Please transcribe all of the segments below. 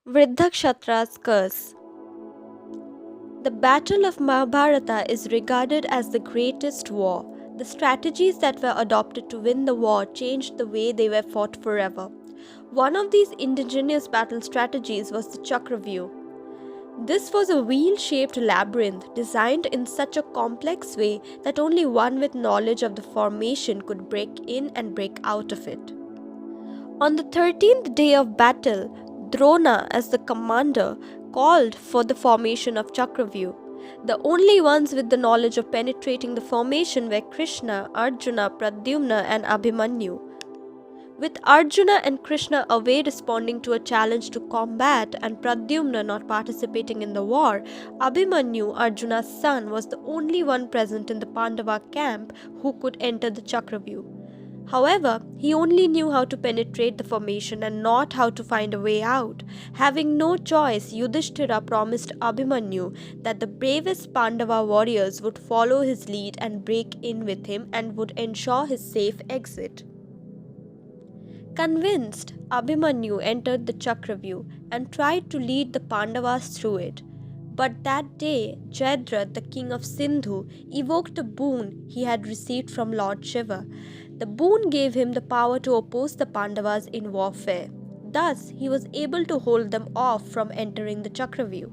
Vriddhakshatra's curse. The Battle of Mahabharata is regarded as the greatest war. The strategies that were adopted to win the war changed the way they were fought forever. One of these indigenous battle strategies was the Chakravyuh. This was a wheel-shaped labyrinth designed in such a complex way that only one with knowledge of the formation could break in and break out of it. On the 13th day of battle, Drona, as the commander, called for the formation of Chakravyuh. The only ones with the knowledge of penetrating the formation were Krishna, Arjuna, Pradyumna, and Abhimanyu. With Arjuna and Krishna away responding to a challenge to combat and Pradyumna not participating in the war, Abhimanyu, Arjuna's son, was the only one present in the Pandava camp who could enter the Chakravyuh. However, he only knew how to penetrate the formation and not how to find a way out. Having no choice, Yudhishthira promised Abhimanyu that the bravest Pandava warriors would follow his lead and break in with him and would ensure his safe exit. Convinced, Abhimanyu entered the Chakravyuh and tried to lead the Pandavas through it. But that day, Jayadratha, the king of Sindhu, evoked a boon he had received from Lord Shiva. The boon gave him the power to oppose the Pandavas in warfare. Thus, he was able to hold them off from entering the Chakravyuh.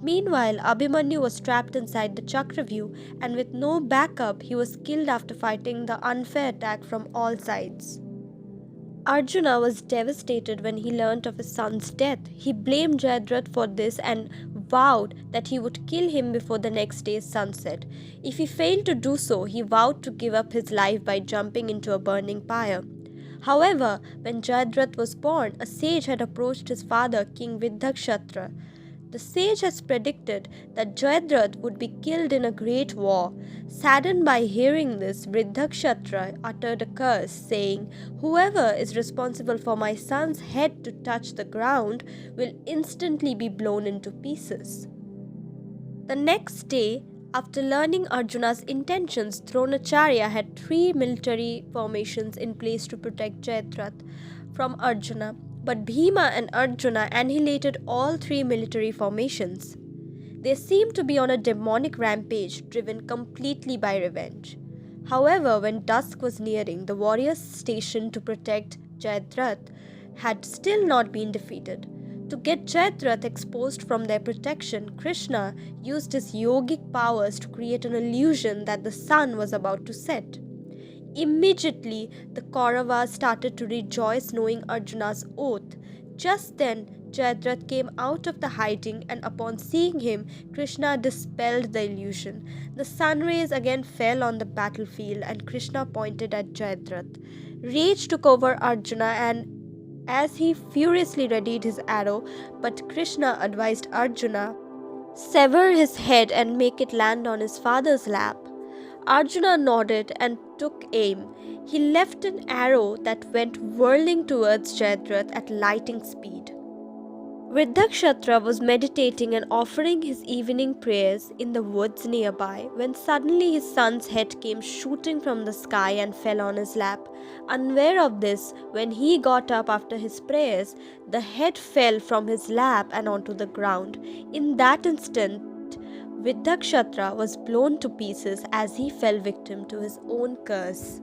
Meanwhile, Abhimanyu was trapped inside the Chakravyuh, and with no backup, he was killed after fighting the unfair attack from all sides. Arjuna was devastated when he learnt of his son's death. He blamed Jayadratha for this and vowed that he would kill him before the next day's sunset. If he failed to do so, he vowed to give up his life by jumping into a burning pyre. However, when Jayadratha was born, a sage had approached his father, King Vriddhaksatra. The sage has predicted that Jayadratha would be killed in a great war. Saddened by hearing this, Vriddhaksatra uttered a curse, saying, "Whoever is responsible for my son's head to touch the ground will instantly be blown into pieces." The next day, after learning Arjuna's intentions, Dronacharya had 3 military formations in place to protect Jayadratha from Arjuna. But Bhima and Arjuna annihilated all 3 military formations. They seemed to be on a demonic rampage, driven completely by revenge. However, when dusk was nearing, the warriors stationed to protect Jayadratha had still not been defeated. To get Jayadratha exposed from their protection, Krishna used his yogic powers to create an illusion that the sun was about to set. Immediately, the Kauravas started to rejoice knowing Arjuna's oath. Just then, Jayadratha came out of the hiding, and upon seeing him, Krishna dispelled the illusion. The sun rays again fell on the battlefield, and Krishna pointed at Jayadratha. Rage took over Arjuna, and as he furiously readied his arrow, but Krishna advised Arjuna, "Sever his head and make it land on his father's lap." Arjuna nodded and took aim. He left an arrow that went whirling towards Jayadratha at lightning speed. Vriddhakshatra was meditating and offering his evening prayers in the woods nearby when suddenly his son's head came shooting from the sky and fell on his lap. Unaware of this, when he got up after his prayers, the head fell from his lap and onto the ground. In that instant, Vriddhakshatra was blown to pieces as he fell victim to his own curse.